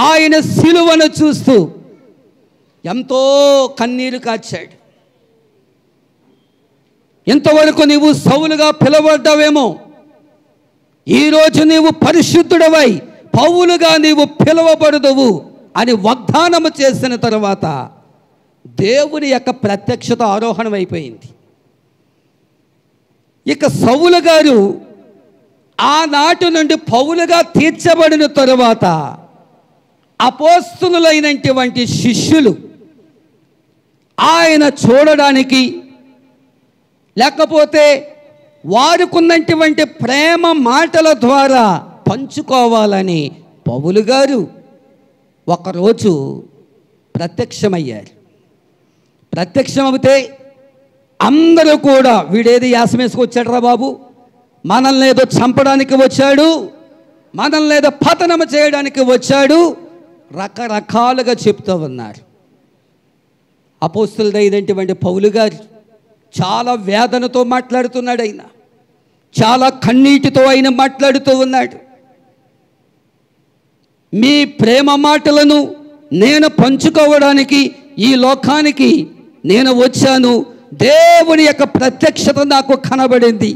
ఆయన సిలువను చూస్తూ ఎంతో కన్నీరు కార్చాడు. ఇంతవరకు నీవు సౌలుగా పిలువబడ్డావేమో, ఈరోజు నీవు పరిశుద్ధుడవై పౌలుగా నీవు పిలువబడదువు అని వాగ్దానము చేసిన తర్వాత దేవుని యొక్క ప్రత్యక్షత ఆరోహణం అయిపోయింది. ఇక సౌలు గారు ఆనాటి నుండి పౌలుగా తీర్చబడిన తరువాత అపోస్తులైనటువంటి శిష్యులు ఆయన చూడడానికి, లేకపోతే వారికున్నటువంటి ప్రేమ మాటల ద్వారా పంచుకోవాలని పౌలు గారు ఒకరోజు ప్రత్యక్షమయ్యారు. ప్రత్యక్షమైతే అందరూ కూడా, వీడేది యాసం వేసుకొచ్చాడు రా బాబు, మనల్ని ఏదో చంపడానికి వచ్చాడు, మనల్ని ఏదో పతనం చేయడానికి వచ్చాడు, రకరకాలుగా చెప్తూ ఉన్నారు. అపోస్తులైనటువంటి పౌలు గారు చాలా వేదనతో మాట్లాడుతున్నాడు. ఆయన చాలా కన్నీటితో ఆయన మాట్లాడుతూ ఉన్నాడు. మీ ప్రేమ మాటలను నేను పంచుకోవడానికి ఈ లోకానికి నేను వచ్చాను. దేవుని యొక్క ప్రత్యక్షత నాకు కనబడింది.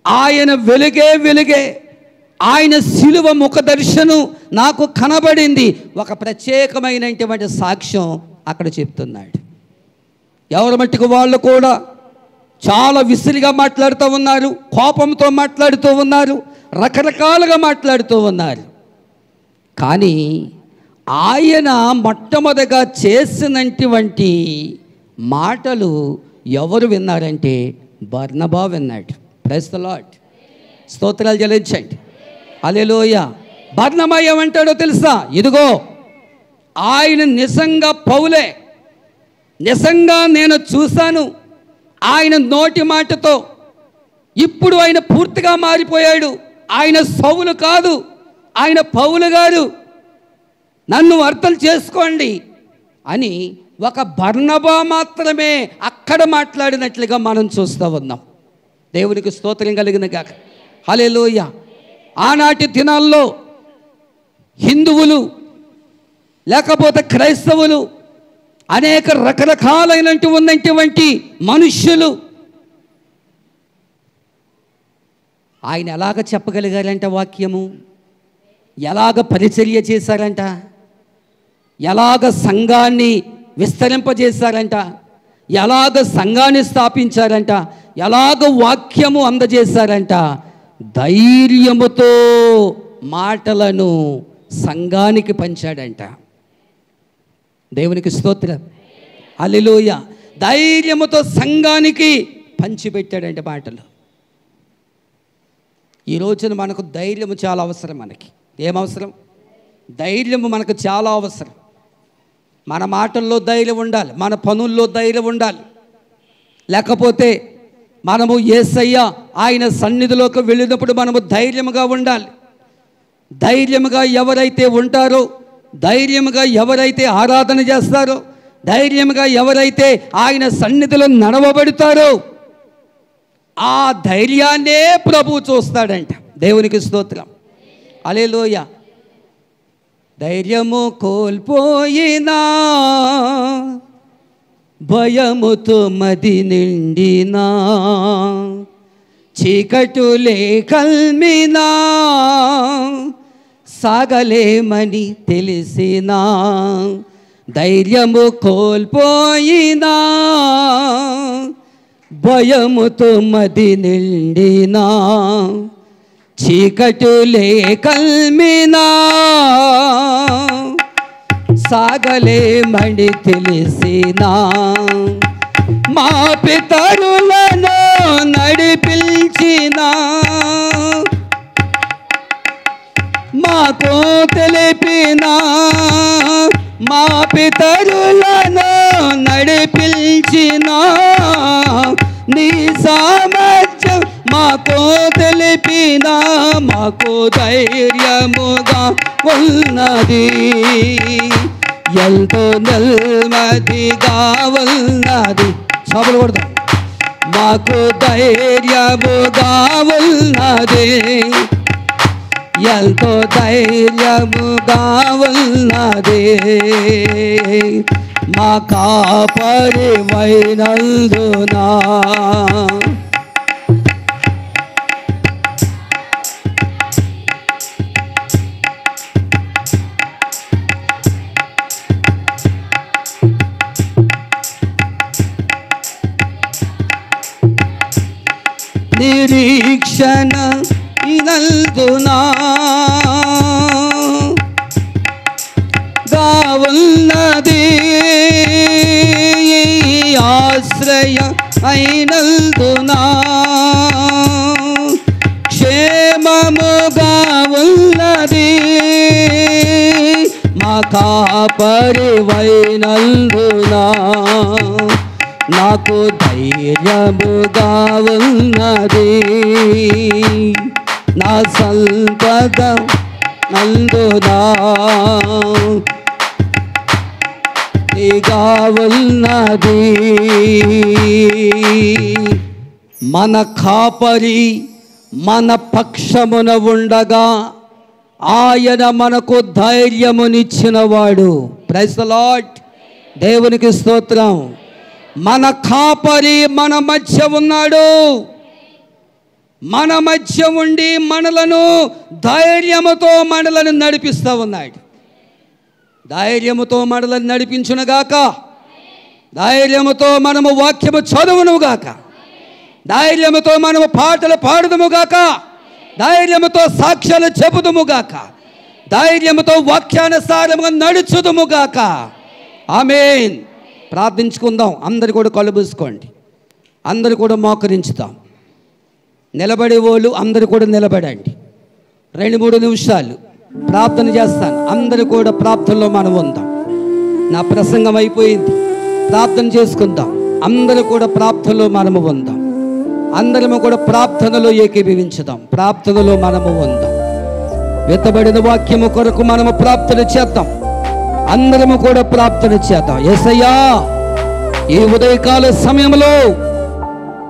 ఆయన వెలుగే, ఆయన శిలువ ముఖ దర్శనం నాకు కనబడింది. ఒక ప్రత్యేకమైనటువంటి సాక్ష్యం అక్కడ చెప్తున్నాడు. ఎవరి మట్టుకు వాళ్ళు కూడా చాలా విసిరిగా మాట్లాడుతూ ఉన్నారు, కోపంతో మాట్లాడుతూ ఉన్నారు, రకరకాలుగా మాట్లాడుతూ ఉన్నారు. కానీ ఆయన మొట్టమొదటిగా చేసినటువంటి మాటలు ఎవరు విన్నారంటే బర్నబా విన్నాడు. Praise the lord. స్తోత్రాలు చెల్లించండి. హల్లెలూయా. బర్నబా ఏమంటాడో తెలుసా? ఇదిగో ఆయన నిజంగా పౌలే, నిజంగా నేను చూశాను ఆయన నోటి మాటతో. ఇప్పుడు ఆయన పూర్తిగా మారిపోయాడు. ఆయన సౌలు కాదు, ఆయన పౌలు గారు, నన్ను అర్థం చేసుకోండి అని ఒక బర్నబా మాత్రమే అక్కడ మాట్లాడినట్లుగా మనం చూస్తూ ఉన్నాం. దేవునికి స్తోత్రం కలిగిన గాక. హల్లెలూయా. ఆనాటి దినాల్లో హిందువులు లేకపోతే క్రైస్తవులు అనేక రకరకాలైనటువంటి మనుష్యులు ఆయన ఎలాగ చెప్పగలిగారంట వాక్యము, ఎలాగ పరిచర్య చేశారంట, ఎలాగ సంఘాన్ని విస్తరింపజేశారంట, ఎలాగ సంఘాన్ని స్థాపించారంట, ఎలాగ వాక్యము అందజేశారంట. ధైర్యముతో మాటలను సంఘానికి పంచాడంట. దేవునికి స్తోత్రం. హల్లెలూయా. ధైర్యముతో సంఘానికి పంచిపెట్టాడంట మాటలు. ఈ రోజున మనకు ధైర్యము చాలా అవసరం. మనకి ఏమవసరం? ధైర్యము మనకు చాలా అవసరం. మన మాటల్లో ధైర్యం ఉండాలి, మన పనుల్లో ధైర్యం ఉండాలి. లేకపోతే మనము యేసయ్య ఆయన సన్నిధిలోకి వెళ్ళినప్పుడు మనము ధైర్యముగా ఉండాలి. ధైర్యముగా ఎవరైతే ఉంటారో, ధైర్యముగా ఎవరైతే ఆరాధన చేస్తారో, ధైర్యముగా ఎవరైతే ఆయన సన్నిధిలో నడవబడతారో ఆ ధైర్యాన్నే ప్రభువు చూస్తాడంట. దేవునికి స్తోత్రం. హల్లెలూయా. ధైర్యము కోల్పోయినా, భయముతో మది నిండినా, చీకటులే కల్మినా, సాగలేమని తెలిసినా, ధైర్యము కోల్పోయినా, భయముతో మది నిండినా, చీకటులే కల్మినా, సాగలేమని తెలిసినా, మా పితరులను నడిపించినా, మాకు తెలిపినా, మా పితరులను నడిపించినా, నీ సామర్థ్యం మాకు తెలిపినా, మాకు ధైర్యముగా ఉన్నది, ఎంతో నెమ్మదిగా ఉన్నది. సభలు కొడతాం. మాకు ధైర్యముగా ఉన్నది, ఎంతో ధైర్యముగా ఉన్నది, మా కాపరివైనందునా. నిరీక్షణ ఇనందునా గావున్నది, ఆశ్రయ అయినందునా క్షేమముగా ఉన్నది, మా కాపరివైనందునా నాకు ధైర్యముగా ఉన్నది, నా సంపద నందునా నీగా ఉన్నది. మన కాపరి మన పక్షమున ఉండగా ఆయన మనకు ధైర్యమునిచ్చినవాడు. Praise the lord. దేవునికి స్తోత్రం. మన కాపరి మన మధ్య ఉన్నాడు. మన మధ్య ఉండి మనలను ధైర్యముతో మనలను నడిపిస్తూ ఉన్నాడు. ధైర్యముతో మనలను నడిపించునుగాక. ధైర్యముతో మనము వాక్యము చదువునుగాక. ధైర్యముతో మనము పాటలు పాడుదుముగాక. ధైర్యముతో సాక్ష్యాలు చెబుదుముగాక. ధైర్యముతో వాక్యానుసారముగా నడుచుదుముగాక. ఆమేన్. ప్రార్థించుకుందాం. అందరు కూడా కళ్ళు మూసుకోండి. అందరు కూడా మోకరించుతాం. నిలబడే వాళ్ళు అందరూ కూడా నిలబడండి. 2-3 నిమిషాలు ప్రార్థన చేస్తాను. అందరూ కూడా ప్రార్థనలో మనం ఉందాం. నా ప్రసంగం అయిపోయింది. ప్రార్థన చేసుకుందాం. అందరూ కూడా ప్రార్థనలో మనము ఉందాం. అందరము కూడా ప్రార్థనలో ఏకీభవించుదాం. ప్రార్థనలో మనము ఉందాం. వెతబడిన వాక్యము కొరకు మనము ప్రార్థన చేద్దాం. అందరము కూడా ప్రార్థన చేద్దాం. యేసయ్యా, ఈ ఉదయకాల సమయంలో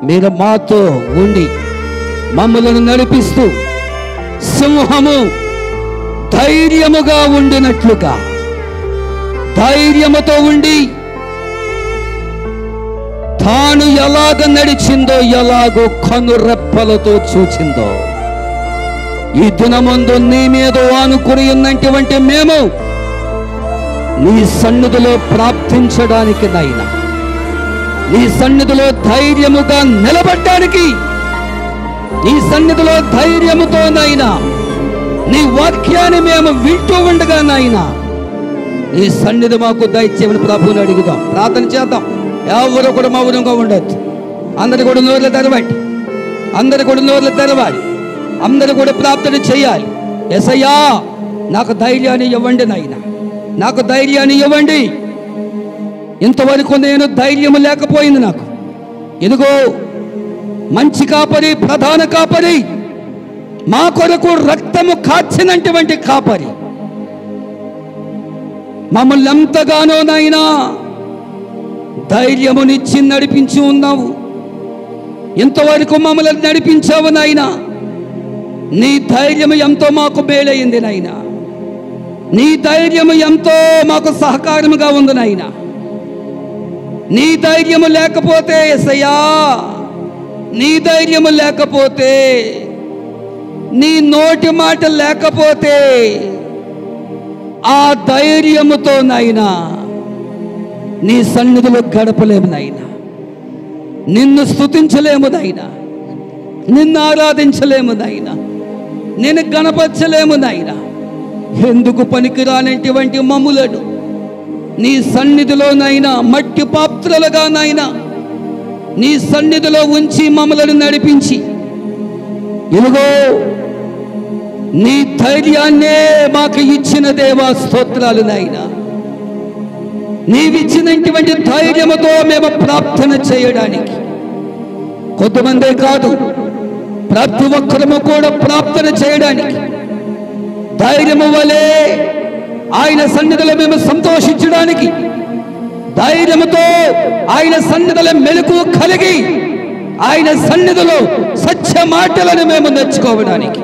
మీరు మాతో ఉండి మమ్మలను నడిపిస్తూ సింహము ధైర్యముగా ఉండినట్లుగా, ధైర్యముతో ఉండి తాను ఎలాగ నడిచిందో, ఎలాగో కనురెప్పలతో చూచిందో, ఈ దినమందు నీ మీద ఆనుకుని ఉన్నటువంటి మేము నీ సన్నిధిలో ప్రార్థించడానికి నైనా, నీ సన్నిధిలో ధైర్యముగా నిలబడడానికి, నీ సన్నిధిలో ధైర్యముతోనైనా నీ వాక్యాన్ని మేము వింటూ ఉండగా నాయనా నీ సన్నిధి మాకు దయచేయమని ప్రభువుని అడుగుదాం. ప్రార్థన చేద్దాం. ఎవరు కూడా మౌనంగా ఉండొద్దు. అందరు కూడా నోర్లు తెరవండి. అందరు కూడా నోర్లు తెరవాలి. అందరూ కూడా ప్రార్థన చేయాలి. యేసయ్యా, నాకు ధైర్యాన్ని ఇవ్వండి నాయనా, నాకు ధైర్యాన్ని ఇవ్వండి. ఇంతవరకు నేను ధైర్యం లేకపోయింది నాకు. ఇదిగో మంచి కాపరి, ప్రధాన కాపరి, మా కొరకు రక్తము కాచినటువంటి కాపరి మమ్మల్ని ఎంతగానో నాయనా ధైర్యమునిచ్చి నడిపించి ఉన్నావు. ఇంతవరకు మమ్మల్ని నడిపించావు నాయనా. నీ ధైర్యము ఎంతో మాకు మేలైంది నాయనా. నీ ధైర్యము ఎంతో మాకు సహకారముగా ఉంది నాయనా. నీ ధైర్యము లేకపోతే యేసయ్యా, నీ ధైర్యము లేకపోతే, నీ నోటి మాట లేకపోతే, ఆ ధైర్యముతో నాయనా నీ సన్నిధిలో గడపలేము నాయనా. నిన్ను స్తుతించలేము నాయనా, నిన్ను ఆరాధించలేము నాయనా, నిన్ను గణపరచలేము నాయనా. ఎందుకు పనికిరానటువంటి మమ్ములను నీ సన్నిధిలోనైనా మట్టి పాత్రలుగా నాయనా నీ సన్నిధిలో ఉంచి మమ్మలను నడిపించి, ఇదిగో నీ ధైర్యాన్నే మాకు ఇచ్చిన దేవా స్తోత్రాలు నాయనా. నీవిచ్చినటువంటి ధైర్యముతో మేము ప్రార్థన చేయడానికి, కొంతమందే కాదు ప్రతి ఒక్కరము కూడా ప్రార్థన చేయడానికి ధైర్యము వలె ఆయన సన్నిధిలో మేము సంతోషించడానికి, ధైర్యముతో ఆయన సన్నిధిలో మెలకు కలిగి ఆయన సన్నిధిలో సత్య మాటలను మేము నేర్చుకోవడానికి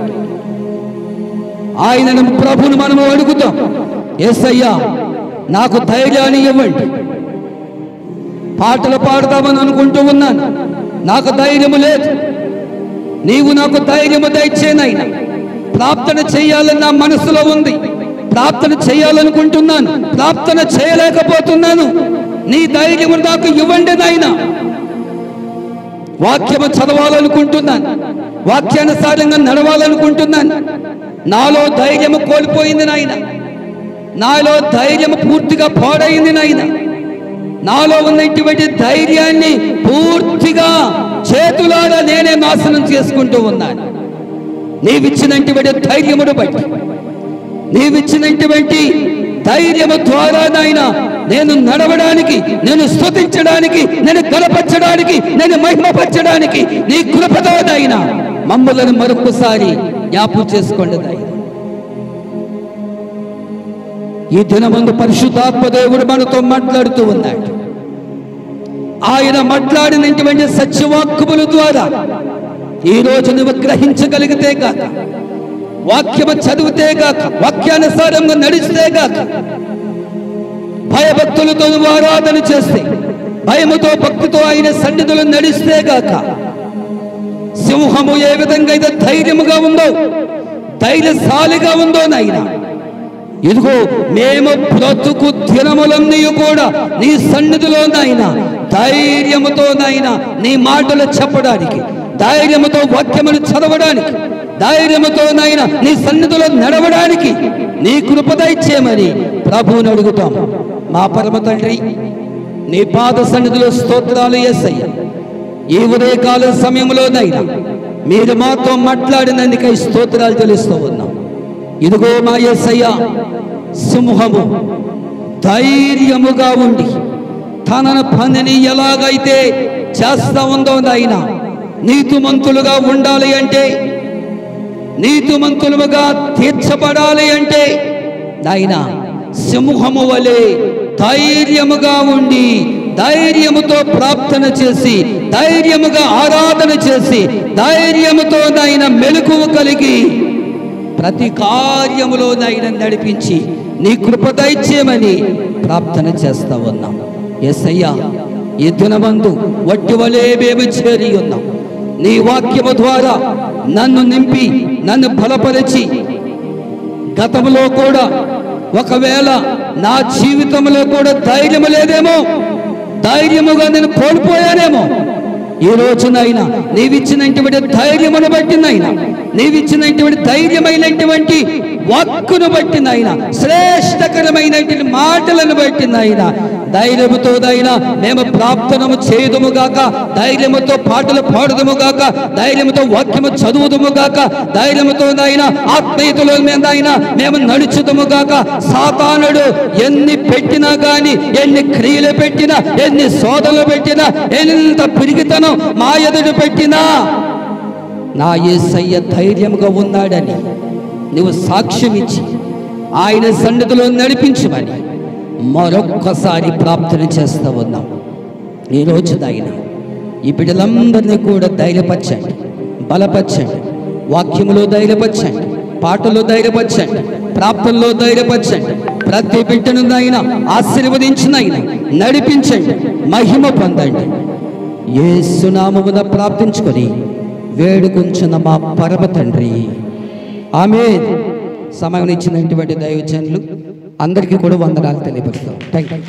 ఆయనను ప్రభును మనము అడుగుతాం. యేసయ్యా, నాకు ధైర్యాన్ని ఇవ్వండి. పాటలు పాడతామని అనుకుంటూ ఉన్నాను, నాకు ధైర్యము లేదు. నీవు నాకు ధైర్యము దయచేనైనా. ప్రార్థన చేయాలని నా మనసులో ఉంది, ప్రార్థన చేయాలనుకుంటున్నాను, ప్రార్థన చేయలేకపోతున్నాను. నీ ధైర్యము నాకు ఇవ్వండి నాయనా. వాక్యము చదవాలనుకుంటున్నాను, వాక్యానుసారంగా నడవాలనుకుంటున్నాను. నాలో ధైర్యము కోల్పోయింది నాయన, నాలో ధైర్యము పూర్తిగా పాడైంది నాయన. నాలో ఉన్నటువంటి ధైర్యాన్ని పూర్తిగా చేతులారా నేనే నాశనం చేసుకుంటూ ఉన్నాను. నీవిచ్చినటువంటి ధైర్యమును బట్టి, నీవిచ్చినటువంటి ధైర్యము ద్వారా నాయన నేను నడవడానికి, నేను స్తుతించడానికి, నేను గణపరచడానికి, నేను మహిమపరచడానికి నీ కృపతో నాయన మమ్మలను మరొకసారి జ్ఞాపకం చేసుకోండి నాయన. ఈ దినమందు పరిశుద్ధాత్మ దేవుడు మనతో మాట్లాడుతూ ఉన్నాడు. ఆయన మాట్లాడినటువంటి సత్యవాక్కుల ద్వారా ఈరోజు నువ్వు గ్రహించగలిగితే కాక, వాక్యము చదివితే గాక, వాక్యానుసారంగా నడిస్తే గాక, భయభక్తులతో నువ్వు ఆరాధన చేస్తే, భయముతో భక్తితో ఆయన సన్నిధిలో నడిస్తే గాక, సింహము ఏ విధంగా అయితే ధైర్యముగా ఉందో, ధైర్యశాలిగా ఉందో నాయన, ఇదిగో మేము బ్రతుకు దినములన్నీ కూడా నీ సన్నిధిలో నాయన ధైర్యముతో నాయన నీ మాటలు చెప్పడానికి, ధైర్యముతో వాక్యములు చదవడానికి, ధైర్యముతో నాయన నీ సన్నిధిలో నడవడానికి నీ కృప దయచేయమని ప్రభువుని అడుగుతాం. మా పరమ తండ్రి, నీ పాద సన్నిధిలో స్తోత్రాలు యేసయ్య. ఈ ఉదయకాల సమయంలోనైనా మీరు మాతో మాట్లాడినందుకై స్తోత్రాలు చెల్లిస్తూ ఉన్నాం. ఇదిగో మా యేసయ్య, సింహము ధైర్యముగా ఉండి తన పనిని ఎలాగైతే చేస్తా ఉందో నాయన, నీతిమంతులుగా ఉండాలి అంటే, నీతిమంతులుగా తీర్చబడాలి అంటే నాయన సింహము వలె ధైర్యముగా ఉండి ధైర్యముతో ప్రార్థన చేసి ధైర్యముగా ఆరాధన చేసి ధైర్యముతో నాయన మెలకువ కలిగి ప్రతి కార్యములో నాయన నడిపించి నీ కృప దయచేయమని ప్రార్థన చేస్తా ఉన్నాం. యేసయ్యా, ఈ దినమందు వట్టి వలె మేము చేరి ఉన్నాం. నీ వాక్యము ద్వారా నన్ను నింపి నన్ను బలపరిచి, గతంలో కూడా ఒకవేళ నా జీవితంలో కూడా ధైర్యము లేదేమో, ధైర్యముగా నేను కోల్పోయానేమో, ఈ రోజునైనా నీవిచ్చినటువంటి ధైర్యమును బట్టినైనా, నీవిచ్చినటువంటి ధైర్యమైనటువంటి వాక్కును బట్టినైనా, శ్రేష్టకరమైనటువంటి మాటలను బట్టినైనా, ధైర్యముతోనైనా మేము ప్రార్థనము చేయదుముగాక, ధైర్యముతో పాటలు పాడుదుముగాక, ధైర్యముతో వాక్యము చదువుదుముగాక, ధైర్యముతోనైనా ఆత్మీయతలో మీదైనా మేము నడుచుదుముగాక. సాతానుడు ఎన్ని పెట్టినా కానీ, ఎన్ని క్రియలు పెట్టినా, ఎన్ని శోధనలు పెట్టినా, ఎంత పిరిగితనం మా ఎదుట పెట్టినా, నా యేసయ్య ధైర్యముగా ఉన్నాడని నువ్వు సాక్ష్యం ఇచ్చి ఆయన సన్నిధిలో నడిపించమని మరొక్కసారి ప్రార్థన చేస్తూ ఉన్నాం. ఈ రోజు ఆయన ఈ బిడ్డలందరినీ కూడా ధైర్యపరచండి, బలపరచండి, వాక్యములో ధైర్యపరచండి, పాటలో ధైర్యపరచండి, ప్రార్థనలో ధైర్యపరచండి. ప్రతి బిడ్డను ఆయన ఆశీర్వదించిన ఆయన నడిపించండి, మహిమ పొందండి. యేసు నామమున ప్రార్థించుకొని వేడుకొంచున్న మా పరమ తండ్రి, ఆమేన్. సమయం ఇచ్చినటువంటి దైవజనులు అందరికీ కూడా వందనాలు తెలియపరుస్తాం. Thank you.